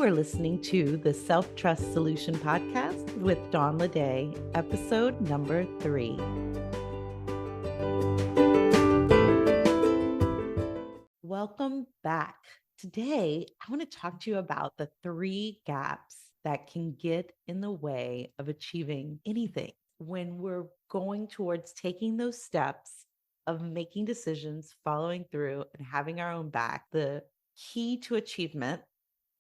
are listening to the Self-Trust Solution Podcast with Dawn Ledet, episode number 3. Welcome back. Today, I want to talk to you about the 3 gaps that can get in the way of achieving anything when we're going towards taking those steps of making decisions, following through, and having our own back. The key to achievement,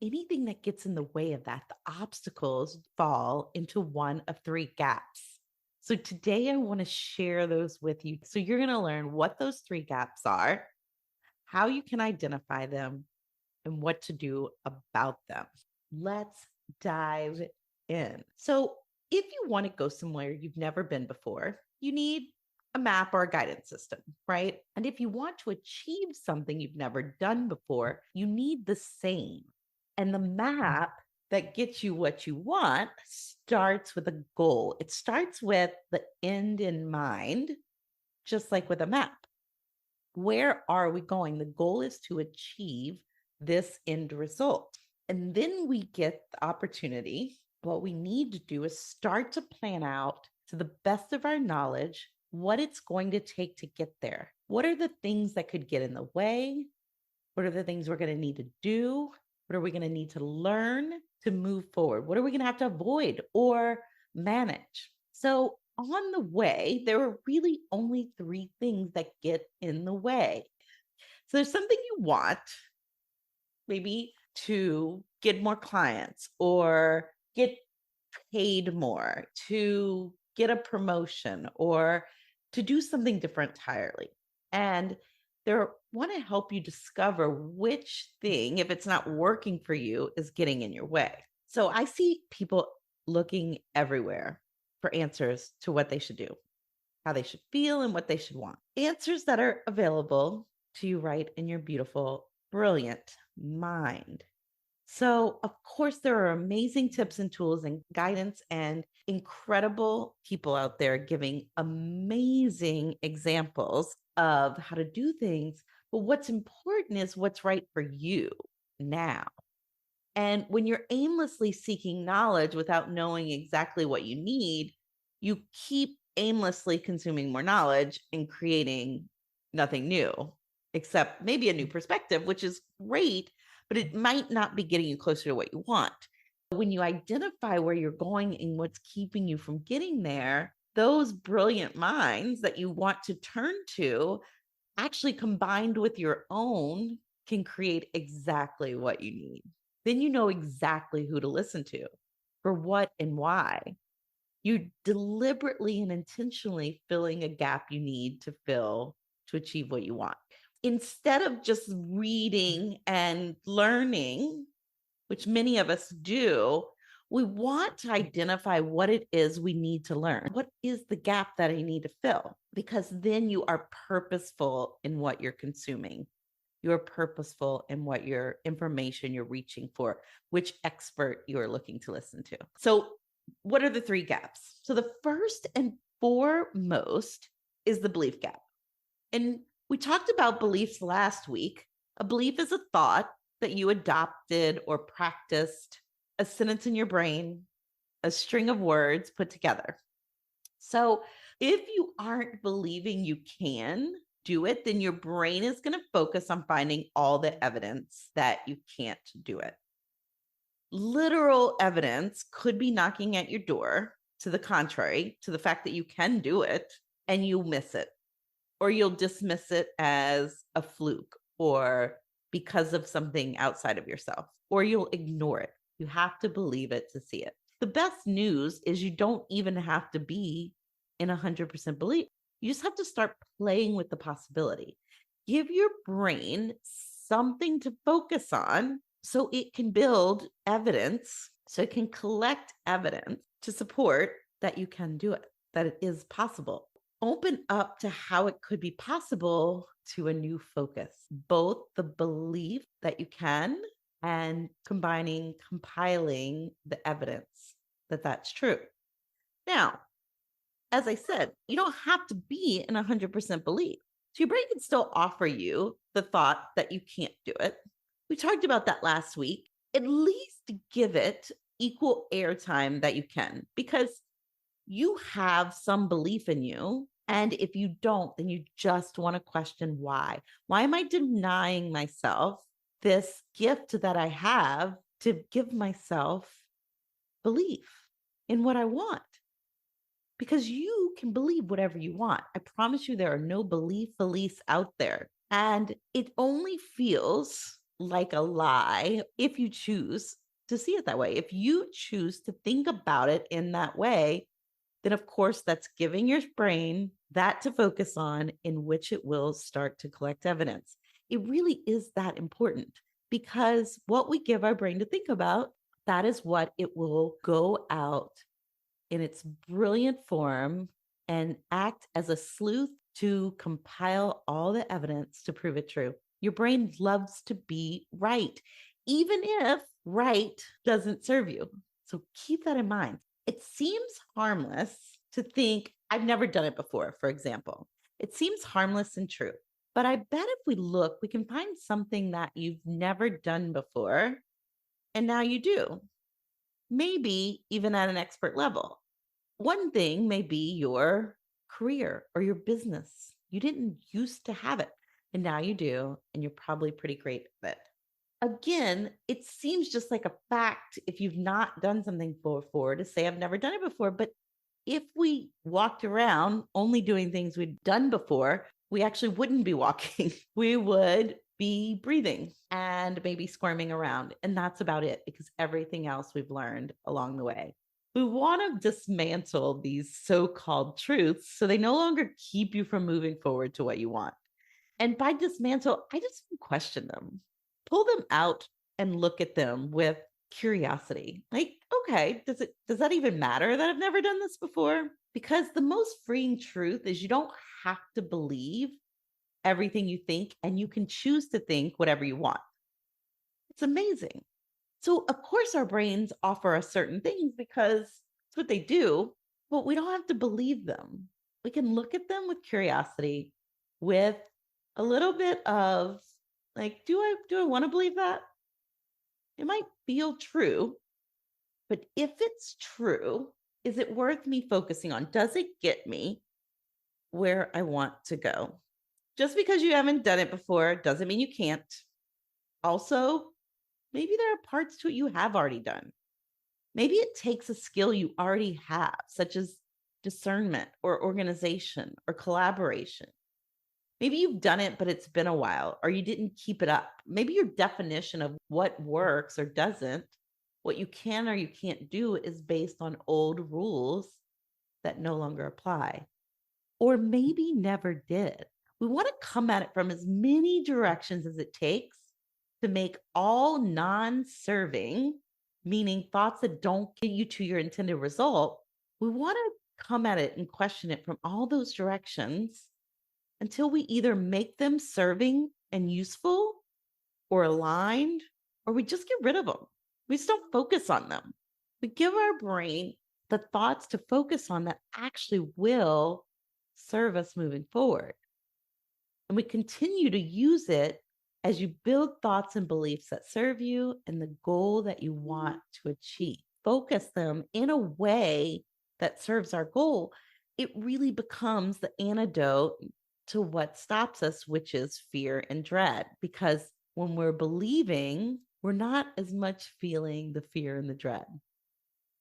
anything that gets in the way of that, the obstacles fall into one of 3 gaps. So today I want to share those with you. So you're going to learn what those 3 gaps are, how you can identify them, and what to do about them. Let's dive in. So if you want to go somewhere you've never been before, you need a map or a guidance system, right? And if you want to achieve something you've never done before, you need the same. And the map that gets you what you want starts with a goal. It starts with the end in mind, just like with a map. Where are we going? The goal is to achieve this end result. And then we get the opportunity. What we need to do is start to plan out to the best of our knowledge what it's going to take to get there. What are the things that could get in the way? What are the things we're going to need to do? What are we going to need to learn to move forward? What are we going to have to avoid or manage? So on the way, there are really only 3 things that get in the way. So there's something you want, maybe to get more clients or get paid more, to get a promotion or to do something different entirely. And they want to help you discover which thing, if it's not working for you, is getting in your way. So I see people looking everywhere for answers to what they should do, how they should feel, and what they should want. Answers that are available to you right in your beautiful, brilliant mind. So, of course, there are amazing tips and tools and guidance and incredible people out there giving amazing examples of how to do things. But what's important is what's right for you now. And when you're aimlessly seeking knowledge without knowing exactly what you need, you keep aimlessly consuming more knowledge and creating nothing new, except maybe a new perspective, which is great, but it might not be getting you closer to what you want. When you identify where you're going and what's keeping you from getting there, those brilliant minds that you want to turn to, actually combined with your own, can create exactly what you need. Then you know exactly who to listen to, for what and why. You deliberately and intentionally filling a gap you need to fill to achieve what you want. Instead of just reading and learning, which many of us do, we want to identify what it is we need to learn. What is the gap that I need to fill? Because then you are purposeful in what you're consuming. You're purposeful in what your information you're reaching for, which expert you're looking to listen to. So what are the 3 gaps? So the first and foremost is the belief gap. And we talked about beliefs last week. A belief is a thought that you adopted or practiced, a sentence in your brain, a string of words put together. So if you aren't believing you can do it, then your brain is going to focus on finding all the evidence that you can't do it. Literal evidence could be knocking at your door to the contrary, to the fact that you can do it, and you'll miss it, or you'll dismiss it as a fluke or because of something outside of yourself, or you'll ignore it. You have to believe it to see it. The best news is you don't even have to be in 100% belief. You just have to start playing with the possibility. Give your brain something to focus on so it can build evidence, so it can collect evidence to support that you can do it, that it is possible. Open up to how it could be possible to a new focus, both the belief that you can and compiling the evidence that that's true. Now, as I said, you don't have to be in 100% belief. So your brain can still offer you the thought that you can't do it. We talked about that last week. at least give it equal airtime that you can, because you have some belief in you. And if you don't, then you just want to question why. Why am I denying myself this gift that I have to give myself belief in what I want? Because you can believe whatever you want. I promise you, there are no beliefs out there. And it only feels like a lie if you choose to see it that way. If you choose to think about it in that way, then of course that's giving your brain that to focus on, in which it will start to collect evidence. It really is that important, because what we give our brain to think about, that is what it will go out in its brilliant form and act as a sleuth to compile all the evidence to prove it true. Your brain loves to be right, even if right doesn't serve you. So keep that in mind. It seems harmless to think, I've never done it before, for example. It seems harmless and true. But I bet if we look, we can find something that you've never done before, and now you do, maybe even at an expert level. One thing may be your career or your business. You didn't used to have it, and now you do, and you're probably pretty great at it. Again, it seems just like a fact if you've not done something before to say, I've never done it before. But if we walked around only doing things we'd done before, we actually wouldn't be walking. We would be breathing and maybe squirming around. And that's about it, because everything else we've learned along the way. We want to dismantle these so called truths so they no longer keep you from moving forward to what you want. And by dismantle, I just question them, pull them out and look at them with curiosity. Like, okay, does that even matter that I've never done this before? Because the most freeing truth is you don't have to believe everything you think, and you can choose to think whatever you want. It's amazing. So, of course, our brains offer us certain things because it's what they do, but we don't have to believe them. We can look at them with curiosity, with a little bit of like, do I want to believe that? It might feel true, but if it's true, is it worth me focusing on? Does it get me where I want to go? Just because you haven't done it before doesn't mean you can't. Also, maybe there are parts to it you have already done. Maybe it takes a skill you already have, such as discernment or organization or collaboration. Maybe you've done it, but it's been a while, or you didn't keep it up. Maybe your definition of what works or doesn't, what you can or you can't do, is based on old rules that no longer apply, or maybe never did. We want to come at it from as many directions as it takes to make all non serving, meaning thoughts that don't get you to your intended result. We want to come at it and question it from all those directions until we either make them serving and useful or aligned, or we just get rid of them. We just don't focus on them. We give our brain the thoughts to focus on that actually will serve us moving forward. And we continue to use it as you build thoughts and beliefs that serve you and the goal that you want to achieve. Focus them in a way that serves our goal. It really becomes the antidote to what stops us, which is fear and dread. Because when we're believing, we're not as much feeling the fear and the dread.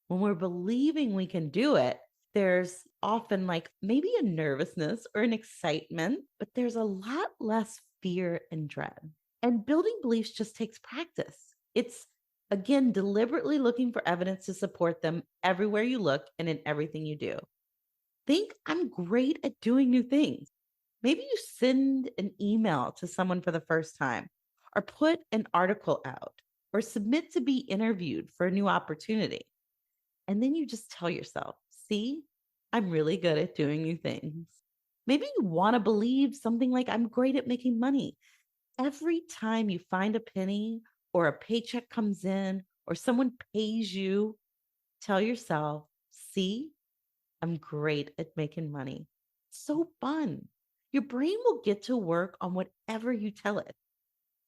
When we're believing we can do it, there's often like maybe a nervousness or an excitement, but there's a lot less fear and dread. And building beliefs just takes practice. It's, again, deliberately looking for evidence to support them everywhere you look and in everything you do. Think, I'm great at doing new things. Maybe you send an email to someone for the first time, or put an article out, or submit to be interviewed for a new opportunity. And then you just tell yourself, see, I'm really good at doing new things. Maybe you want to believe something like, I'm great at making money. Every time you find a penny or a paycheck comes in or someone pays you, tell yourself, see, I'm great at making money. So fun. Your brain will get to work on whatever you tell it.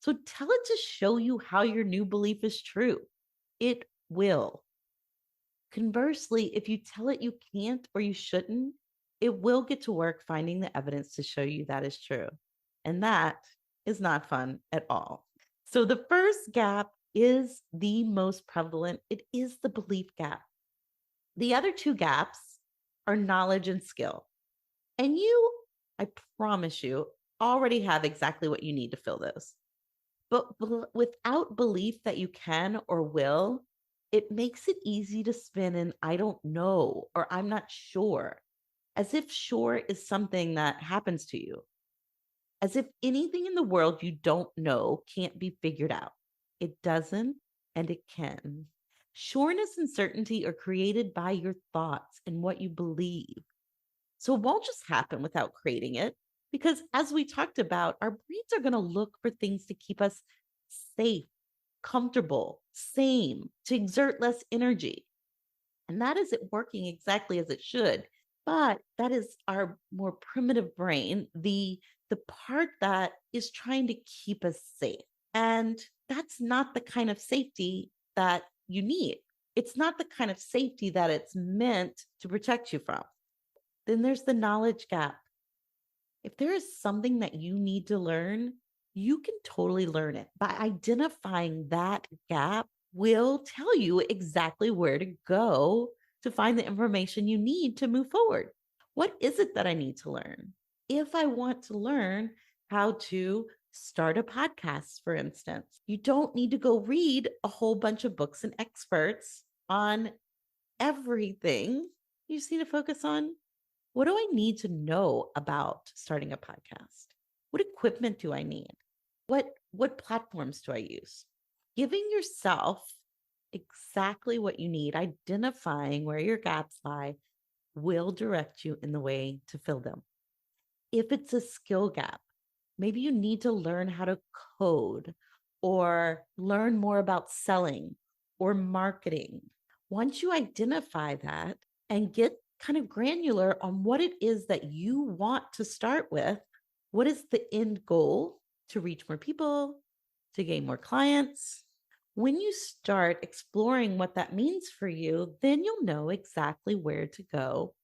So tell it to show you how your new belief is true. It will. Conversely, if you tell it you can't or you shouldn't, it will get to work finding the evidence to show you that is true. And that is not fun at all. So the first gap is the most prevalent. It is the belief gap. The other two gaps are knowledge and skill. And you, I promise you, already have exactly what you need to fill those. But without belief that you can or will, it makes it easy to spin in I don't know or I'm not sure, as if sure is something that happens to you, as if anything in the world you don't know can't be figured out. It doesn't, and it can. Sureness and certainty are created by your thoughts and what you believe. So it won't just happen without creating it. Because as we talked about, our brains are going to look for things to keep us safe, comfortable, sane, to exert less energy. And that isn't working exactly as it should. But that is our more primitive brain, the part that is trying to keep us safe. And that's not the kind of safety that you need. It's not the kind of safety that it's meant to protect you from. Then there's the knowledge gap. If there is something that you need to learn, you can totally learn it. By identifying that gap will tell you exactly where to go to find the information you need to move forward. What is it that I need to learn? If I want to learn how to start a podcast, for instance, you don't need to go read a whole bunch of books and experts on everything. You just need to focus on, what do I need to know about starting a podcast? What equipment do I need? What platforms do I use? Giving yourself exactly what you need, identifying where your gaps lie, will direct you in the way to fill them. If it's a skill gap, maybe you need to learn how to code or learn more about selling or marketing. Once you identify that and get kind of granular on what it is that you want to start with, what is the end goal? To reach more people, to gain more clients. When you start exploring what that means for you, then you'll know exactly where to go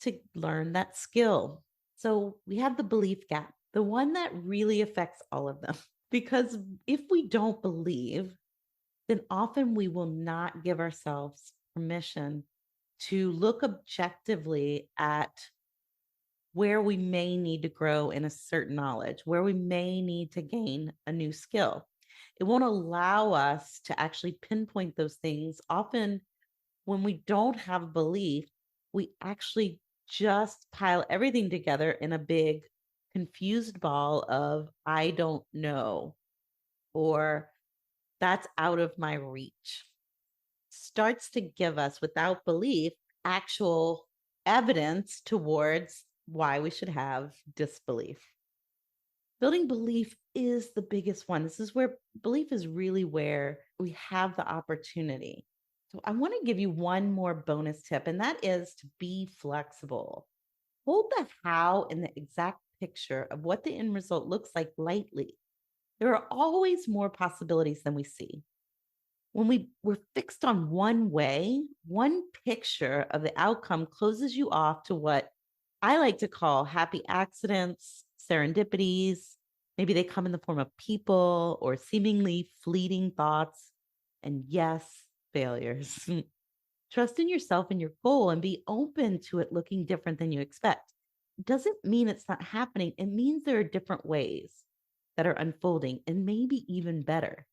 to learn that skill. So we have the belief gap, the one that really affects all of them. Because if we don't believe, then often we will not give ourselves permission to look objectively at where we may need to grow in a certain knowledge, where we may need to gain a new skill. It won't allow us to actually pinpoint those things. Often, when we don't have belief, we actually just pile everything together in a big confused ball of, I don't know, or that's out of my reach. Starts to give us, without belief, actual evidence towards why we should have disbelief. Building belief is the biggest one. This is where belief is really where we have the opportunity. So I want to give you one more bonus tip, and that is to be flexible. Hold the how and the exact picture of what the end result looks like lightly. There are always more possibilities than we see. When we're fixed on one way, one picture of the outcome closes you off to what I like to call happy accidents, serendipities. Maybe they come in the form of people or seemingly fleeting thoughts. And yes, failures. Trust in yourself and your goal and be open to it looking different than you expect. Doesn't mean it's not happening. It means there are different ways that are unfolding and maybe even better.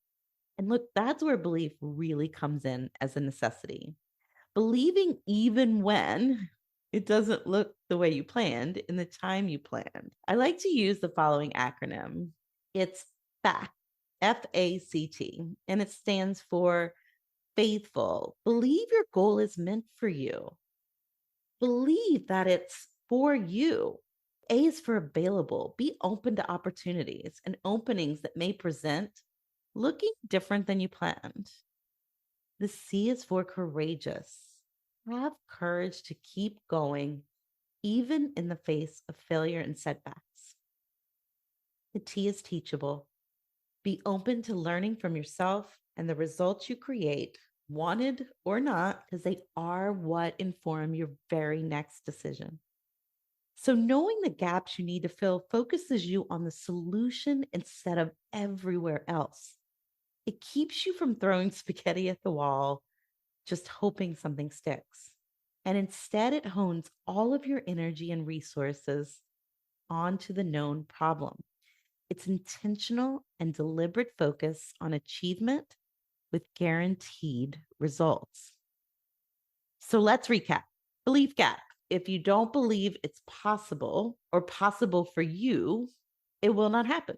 And look, that's where belief really comes in as a necessity. Believing even when it doesn't look the way you planned in the time you planned. I like to use the following acronym. It's FACT, FACT, and it stands for faithful. Believe your goal is meant for you. Believe that it's for you. A is for available. Be open to opportunities and openings that may present looking different than you planned. The C is for courageous. Have courage to keep going, even in the face of failure and setbacks. The T is teachable. Be open to learning from yourself and the results you create, wanted or not, because they are what inform your very next decision. So, knowing the gaps you need to fill focuses you on the solution instead of everywhere else. It keeps you from throwing spaghetti at the wall, just hoping something sticks. And instead, it hones all of your energy and resources onto the known problem. It's intentional and deliberate focus on achievement with guaranteed results. So let's recap. Belief gap. If you don't believe it's possible or possible for you, it will not happen.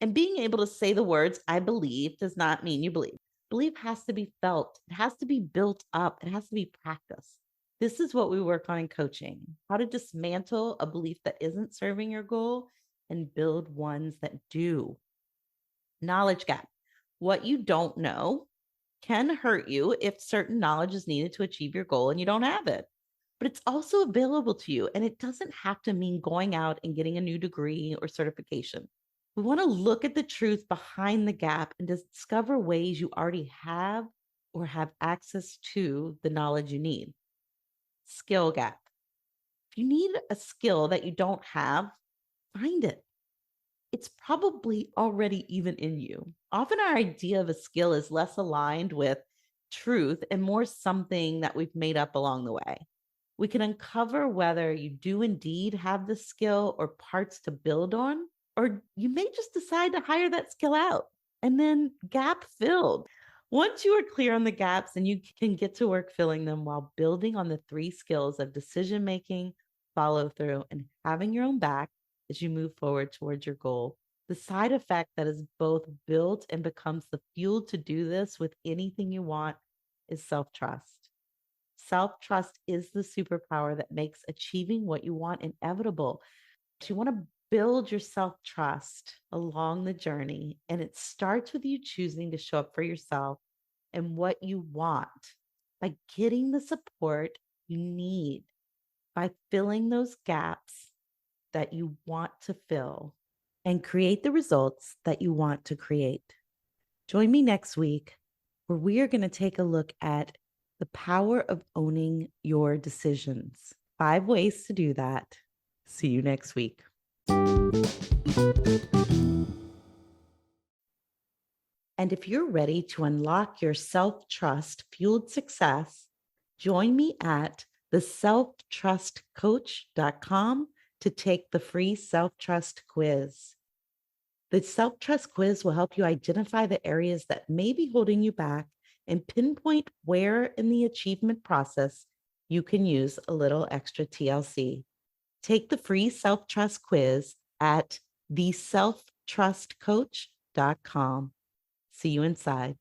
And being able to say the words, I believe, does not mean you believe. Belief has to be felt, it has to be built up, it has to be practiced. This is what we work on in coaching, how to dismantle a belief that isn't serving your goal and build ones that do. Knowledge gap. What you don't know can hurt you if certain knowledge is needed to achieve your goal and you don't have it. But it's also available to you, and it doesn't have to mean going out and getting a new degree or certification. We want to look at the truth behind the gap and discover ways you already have or have access to the knowledge you need. Skill gap. If you need a skill that you don't have, find it. It's probably already even in you. Often our idea of a skill is less aligned with truth and more something that we've made up along the way. We can uncover whether you do indeed have the skill or parts to build on, or you may just decide to hire that skill out and then gap filled. Once you are clear on the gaps and you can get to work filling them while building on the three skills of decision making, follow through, and having your own back as you move forward towards your goal. The side effect that is both built and becomes the fuel to do this with anything you want is self trust. Self trust is the superpower that makes achieving what you want inevitable. So you want to build your self trust along the journey, and it starts with you choosing to show up for yourself and what you want by getting the support you need, by filling those gaps that you want to fill, and create the results that you want to create. Join me next week where we are going to take a look at the power of owning your decisions. 5 ways to do that. See you next week. And if you're ready to unlock your self-trust fueled success, join me at theselftrustcoach.com to take the free self-trust quiz. The self-trust quiz will help you identify the areas that may be holding you back and pinpoint where in the achievement process you can use a little extra TLC. Take the free self-trust quiz at theselftrustcoach.com. See you inside.